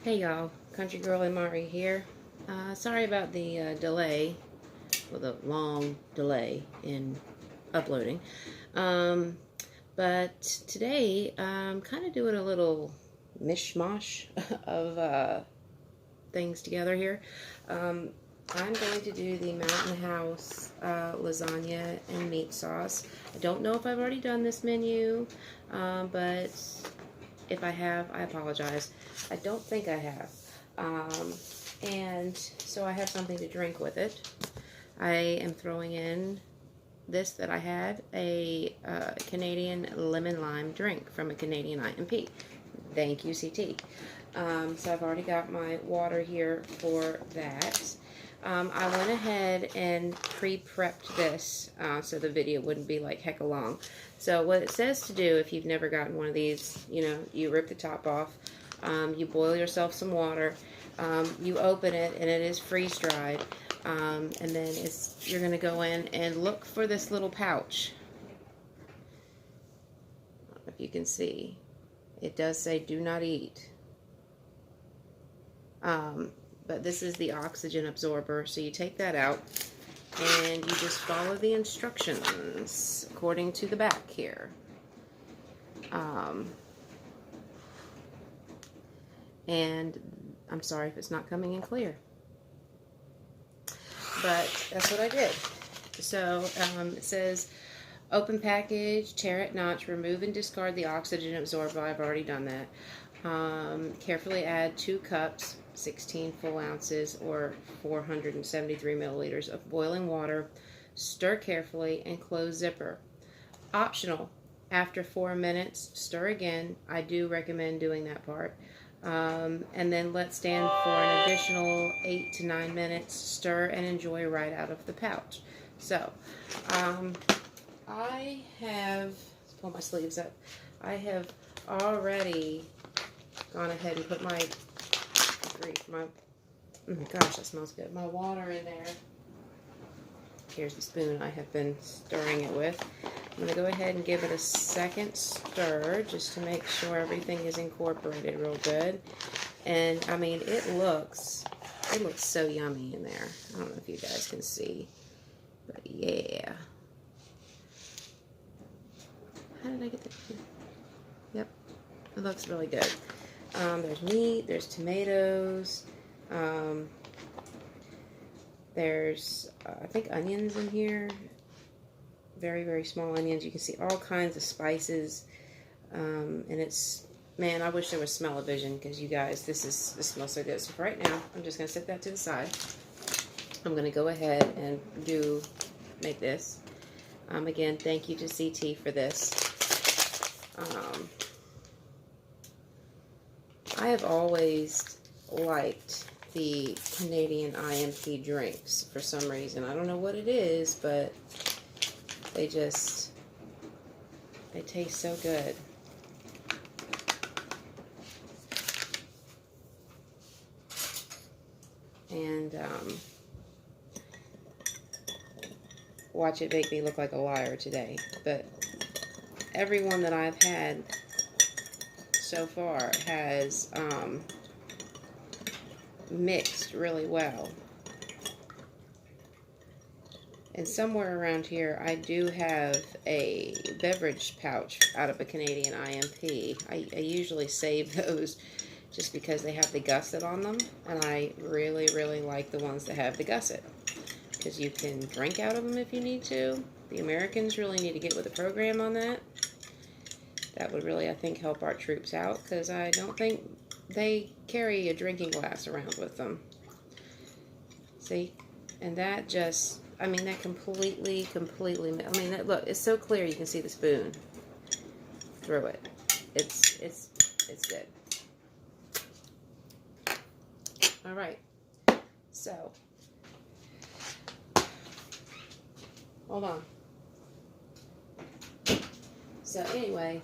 Hey y'all, Country Girl and Mari here. Sorry about the delay, well, the long delay in uploading. Um, but today I'm kind of doing a little mishmash of things together here. Um, I'm going to do the Mountain House lasagna and meat sauce. I don't know if I've already done this menu, but if I have, I apologize. I don't think I have. And so I have something to drink with it. I am throwing in this that I had, a Canadian lemon lime drink from a Canadian IMP. Thank you, CT. So I've already got my water here for that. I went ahead and pre-prepped this so the video wouldn't be like heck long. So what it says to do, if you've never gotten one of these, you rip the top off, you boil yourself some water, you open it, and it is freeze-dried, and then you're going to go in and look for this little pouch. I don't know if you can see. It does say do not eat. But this is the oxygen absorber, so you take that out and you just follow the instructions according to the back here. And I'm sorry if it's not coming in clear, but that's what I did. So it says open package, tear at notch, remove and discard the oxygen absorber. I've already done that. Carefully add 2 cups, 16 full ounces, or 473 milliliters of boiling water. Stir carefully and close zipper. Optional. After 4 minutes, stir again. I do recommend doing that part. And then let stand for an additional 8 to 9 minutes. Stir and enjoy right out of the pouch. So, I have, let's pull my sleeves up. I have already gone ahead and put my oh my gosh, that smells good. My water in there. Here's the spoon I have been stirring it with. I'm going to go ahead and give it a second stir just to make sure everything is incorporated real good. And I mean, it looks so yummy in there. I don't know if you guys can see, but yeah. How did I get that? Yep, it looks really good. There's meat, there's tomatoes, there's, I think, onions in here. Very, very small onions. You can see all kinds of spices. And it's, man, I wish there was smell-o-vision because you guys, this smells so good. So for right now, I'm just going to set that to the side. I'm going to go ahead and make this. Again, thank you to CT for this. I have always liked the Canadian IMP drinks for some reason. I don't know what it is, but they taste so good. And watch it make me look like a liar today. But everyone that I've had so far has mixed really well. And somewhere around here I do have a beverage pouch out of a Canadian IMP. I usually save those just because they have the gusset on them, and I really, really like the ones that have the gusset because you can drink out of them if you need to. The Americans really need to get with the program on that. That would really, I think, help our troops out because I don't think they carry a drinking glass around with them. See? And that just, I mean, that completely, I mean, that, look, it's so clear you can see the spoon through it. It's good. All right. So, hold on. So anyway,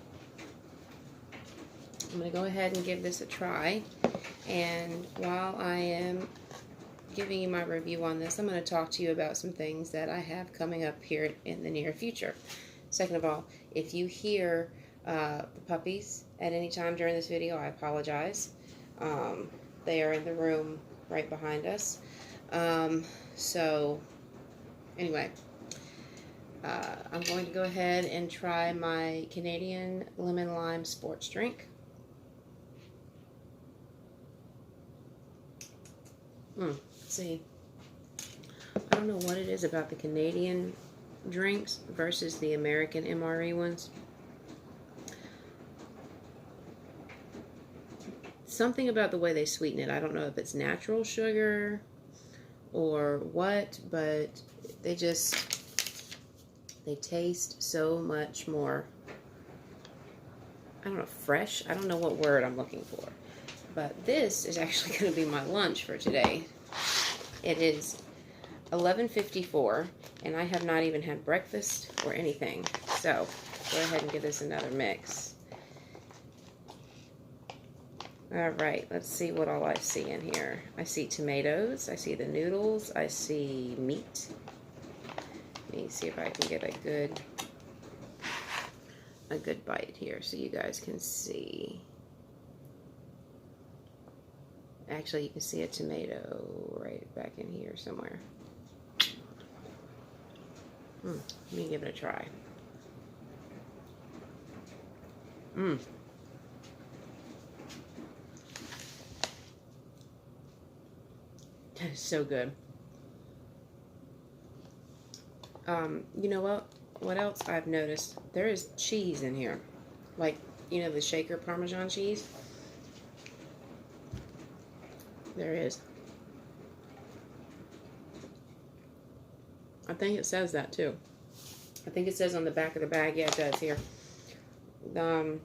I'm going to go ahead and give this a try. And while I am giving you my review on this, I'm going to talk to you about some things that I have coming up here in the near future. Second of all, if you hear the puppies at any time during this video, I apologize. They are in the room right behind us. So, anyway, I'm going to go ahead and try my Canadian lemon lime sports drink. See, I don't know what it is about the Canadian drinks versus the American MRE ones. Something about the way they sweeten it. I don't know if it's natural sugar or what, but they taste so much more, I don't know, fresh. I don't know what word I'm looking for. But this is actually going to be my lunch for today. It is 11:54, and I have not even had breakfast or anything. So, go ahead and give this another mix. Alright, let's see what all I see in here. I see tomatoes, I see the noodles, I see meat. Let me see if I can get a good bite here so you guys can see. Actually, you can see a tomato right back in here somewhere. Let me give it a try. That is so good. You know what? What else I've noticed? There is cheese in here. Like, you know, the shaker Parmesan cheese? There is. I think it says that too. I think it says on the back of the bag. Yeah, it does here. What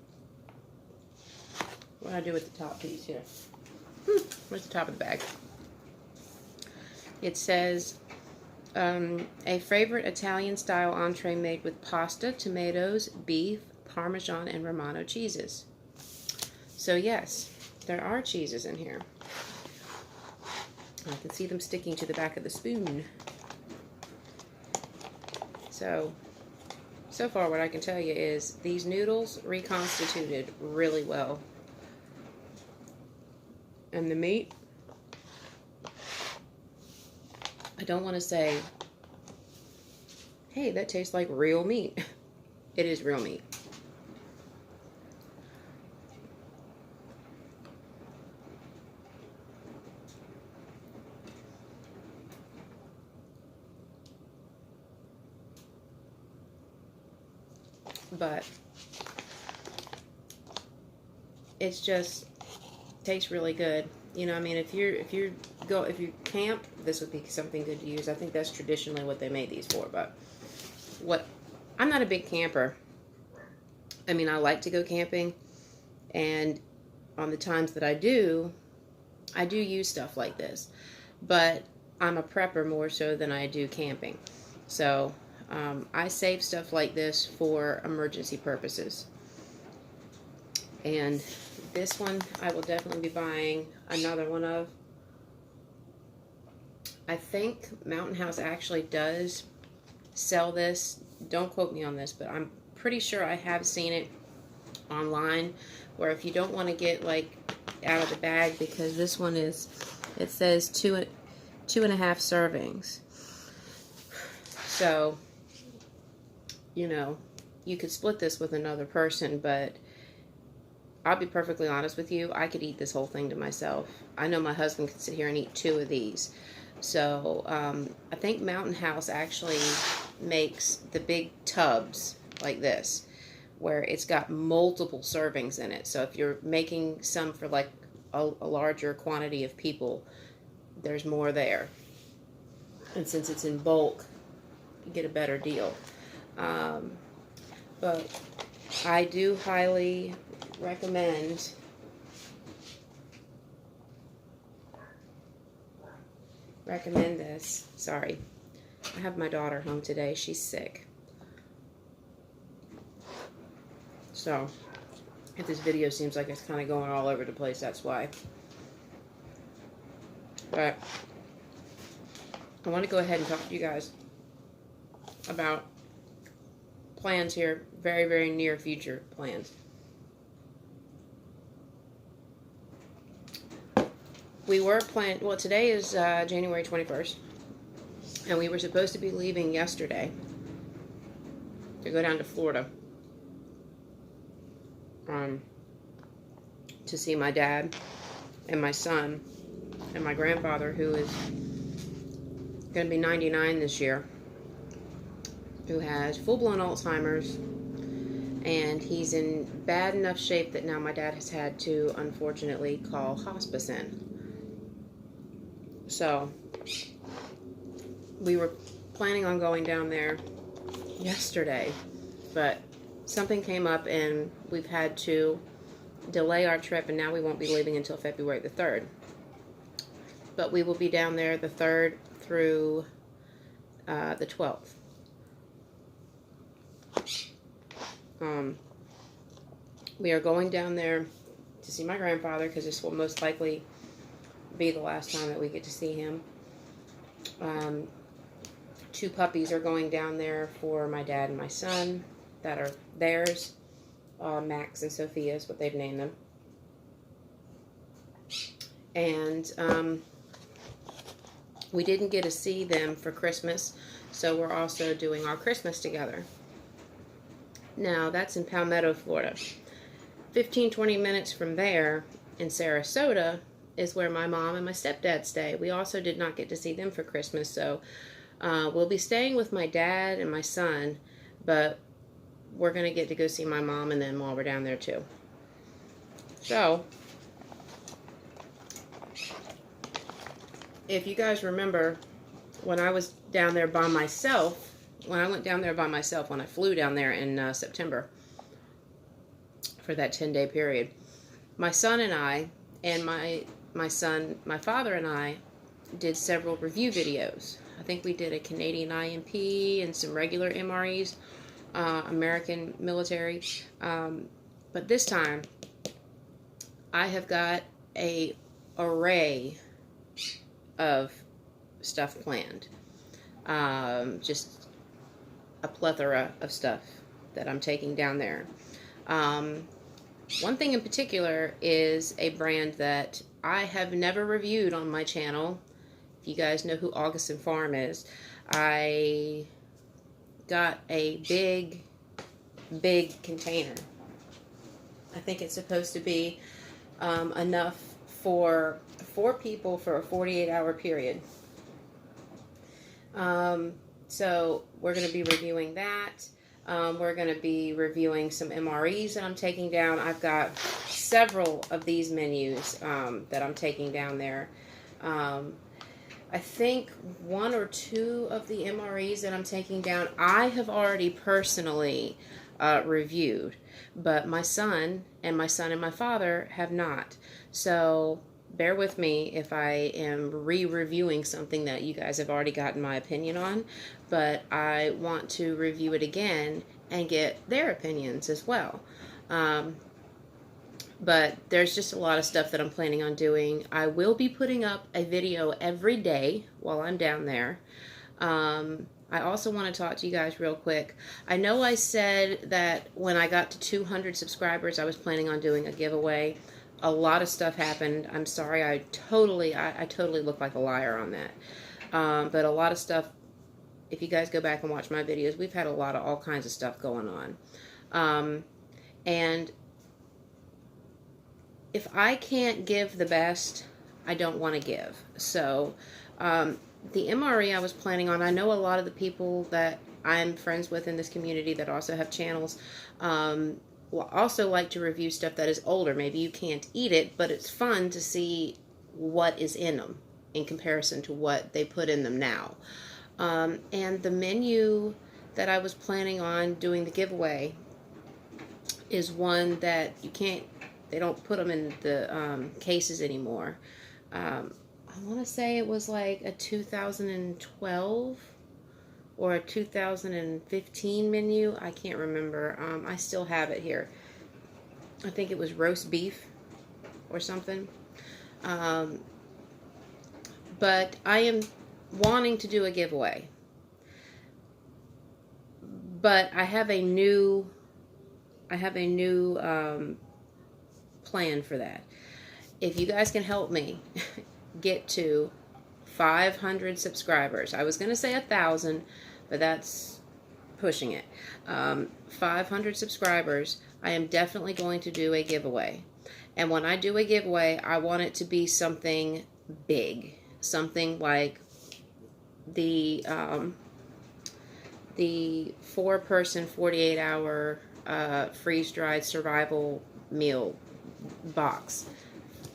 do I do with the top piece here? Where's the top of the bag? It says, a favorite Italian-style entree made with pasta, tomatoes, beef, Parmesan, and Romano cheeses. So yes, there are cheeses in here. I can see them sticking to the back of the spoon. So far what I can tell you is these noodles reconstituted really well. And the meat, I don't want to say, hey, that tastes like real meat. It is real meat. But it's just tastes really good. You know, I mean, if you camp, this would be something good to use. I think that's traditionally what they made these for. But I'm not a big camper. I mean, I like to go camping, and on the times that I do use stuff like this. But I'm a prepper more so than I do camping. So I save stuff like this for emergency purposes. And this one I will definitely be buying another one of. I think Mountain House actually does sell this. Don't quote me on this, but I'm pretty sure I have seen it online, where if you don't want to get like out of the bag, because this one is, it says 2.5 servings. So, you know, you could split this with another person, but I'll be perfectly honest with you, I could eat this whole thing to myself. I know my husband could sit here and eat 2 of these. So, I think Mountain House actually makes the big tubs like this, where it's got multiple servings in it. So if you're making some for like a larger quantity of people, there's more there. And since it's in bulk, you get a better deal. But I do highly recommend this. Sorry, I have my daughter home today. She's sick. So if this video seems like it's kind of going all over the place, that's why. But I want to go ahead and talk to you guys about plans here, very, very near future plans. we were planning, well, today is January 21st, and we were supposed to be leaving yesterday to go down to Florida to see my dad and my son and my grandfather, who is going to be 99 this year, who has full-blown Alzheimer's, and he's in bad enough shape that now my dad has had to, unfortunately, call hospice in. So, we were planning on going down there yesterday, but something came up and we've had to delay our trip, and now we won't be leaving until February the 3rd. But we will be down there the 3rd through the 12th. We are going down there to see my grandfather because this will most likely be the last time that we get to see him. 2 puppies are going down there for my dad and my son that are theirs. Max and Sophia is what they've named them. And we didn't get to see them for Christmas, so we're also doing our Christmas together. Now, that's in Palmetto, Florida. 15-20 minutes from there in Sarasota is where my mom and my stepdad stay. We also did not get to see them for Christmas, so we'll be staying with my dad and my son, but we're going to get to go see my mom and them while we're down there too. So, if you guys remember, when I was down there by myself, when I flew down there in September for that 10-day period, my son and I, and my father and I, did several review videos. I think we did a Canadian IMP and some regular MREs, American military. But this time, I have got a array of stuff planned. Just a plethora of stuff that I'm taking down there. One thing in particular is a brand that I have never reviewed on my channel. If you guys know who Augustin Farm is, I got a big container. I think it's supposed to be enough for 4 people for a 48-hour period. So we're going to be reviewing that. We're going to be reviewing some MREs that I'm taking down. I've got several of these menus that I'm taking down there. I think 1 or 2 of the MREs that I'm taking down, I have already personally reviewed, but my son and my father have not. So bear with me if I am re-reviewing something that you guys have already gotten my opinion on, but I want to review it again and get their opinions as well. But there's just a lot of stuff that I'm planning on doing. I will be putting up a video every day while I'm down there. I also want to talk to you guys real quick. I know I said that when I got to 200 subscribers, I was planning on doing a giveaway. A lot of stuff happened. I'm sorry, I totally look like a liar on that. But a lot of stuff, if you guys go back and watch my videos, we've had a lot of all kinds of stuff going on. And if I can't give the best, I don't want to give. So, the MRE I was planning on, I know a lot of the people that I'm friends with in this community that also have channels, will also like to review stuff that is older. Maybe you can't eat it, but it's fun to see what is in them in comparison to what they put in them now. And the menu that I was planning on doing the giveaway is one that you can't, they don't put them in the cases anymore. I want to say it was like a 2012 or a 2015 menu. I can't remember. I still have it here. I think it was roast beef or something. But I am wanting to do a giveaway. But I have a new plan for that. If you guys can help me, get to 500 subscribers. I was going to say 1,000, but that's pushing it. 500 subscribers, I am definitely going to do a giveaway. And when I do a giveaway, I want it to be something big. Something like the 4-person 48-hour freeze-dried survival meal box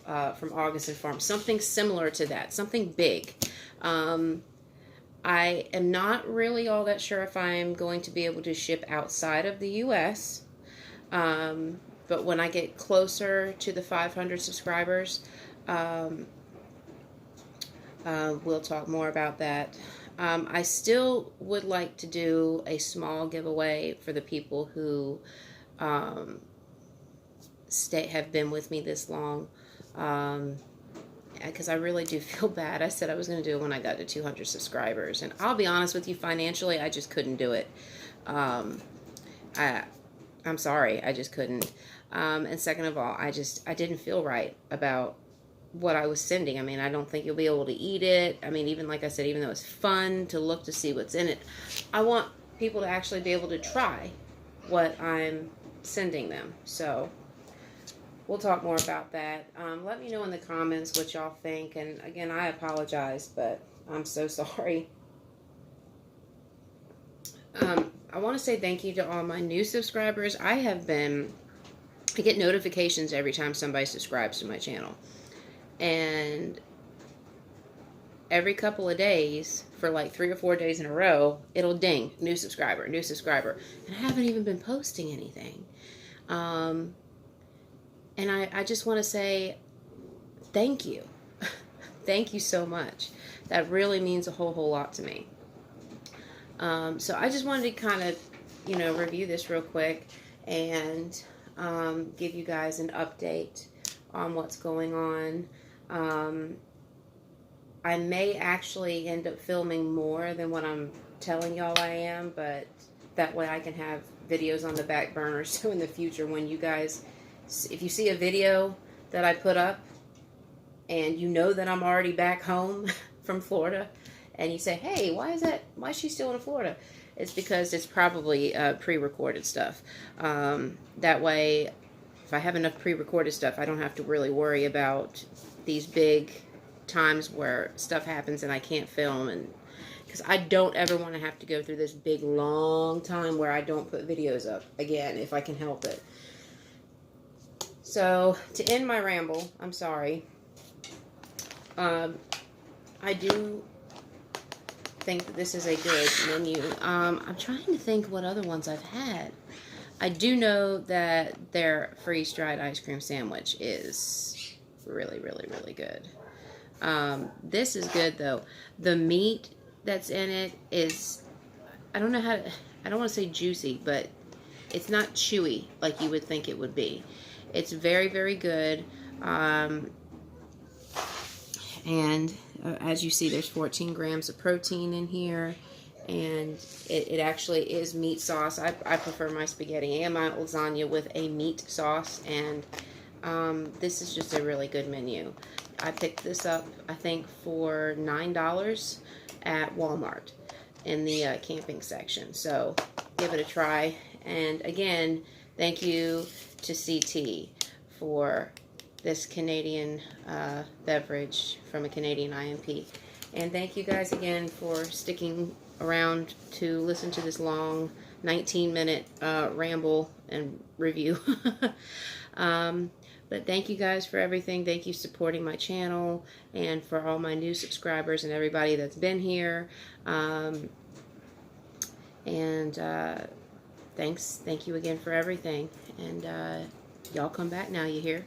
from August and Farm. Something similar to that. Something big. I am not really all that sure if I'm going to be able to ship outside of the U.S., but when I get closer to the 500 subscribers, we'll talk more about that. I still would like to do a small giveaway for the people who have been with me this long, because I really do feel bad. I said I was going to do it when I got to 200 subscribers, and I'll be honest with you, financially, I just couldn't do it. I'm sorry, I just couldn't. And second of all, I didn't feel right about what I was sending. I mean, I don't think you'll be able to eat it. I mean, even like I said, even though it's fun to look to see what's in it, I want people to actually be able to try what I'm sending them. So we'll talk more about that. Let me know in the comments what y'all think. And again, I apologize, but I'm so sorry. I want to say thank you to all my new subscribers. I get notifications every time somebody subscribes to my channel. And every couple of days, for like 3 or 4 days in a row, it'll ding, new subscriber, new subscriber. And I haven't even been posting anything. And I just want to say thank you. Thank you so much. That really means a whole lot to me. So I just wanted to kind of, review this real quick and give you guys an update on what's going on. I may actually end up filming more than what I'm telling y'all I am, but that way I can have videos on the back burner, so in the future when you guys, if you see a video that I put up and you know that I'm already back home from Florida, and you say, hey, why is she still in Florida? It's because it's probably pre-recorded stuff. That way, if I have enough pre-recorded stuff, I don't have to really worry about these big times where stuff happens and I can't film, and because I don't ever want to have to go through this big long time where I don't put videos up again if I can help it. So to end my ramble, I'm sorry. I do think that this is a good menu. I'm trying to think what other ones I've had. I do know that their freeze-dried ice cream sandwich is really, really, really good. This is good, though. The meat that's in it is, I don't want to say juicy, but it's not chewy like you would think it would be. It's very, very good. And as you see, there's 14 grams of protein in here. And it actually is meat sauce. I prefer my spaghetti and my lasagna with a meat sauce. And this is just a really good menu. I picked this up, I think, for $9 at Walmart in the camping section. So give it a try. And again, thank you to CT for this Canadian beverage from a Canadian IMP. And thank you guys again for sticking around to listen to this long 19-minute ramble and review. But thank you guys for everything. Thank you supporting my channel, and for all my new subscribers and everybody that's been here. Thank you again for everything. And y'all come back now, you hear?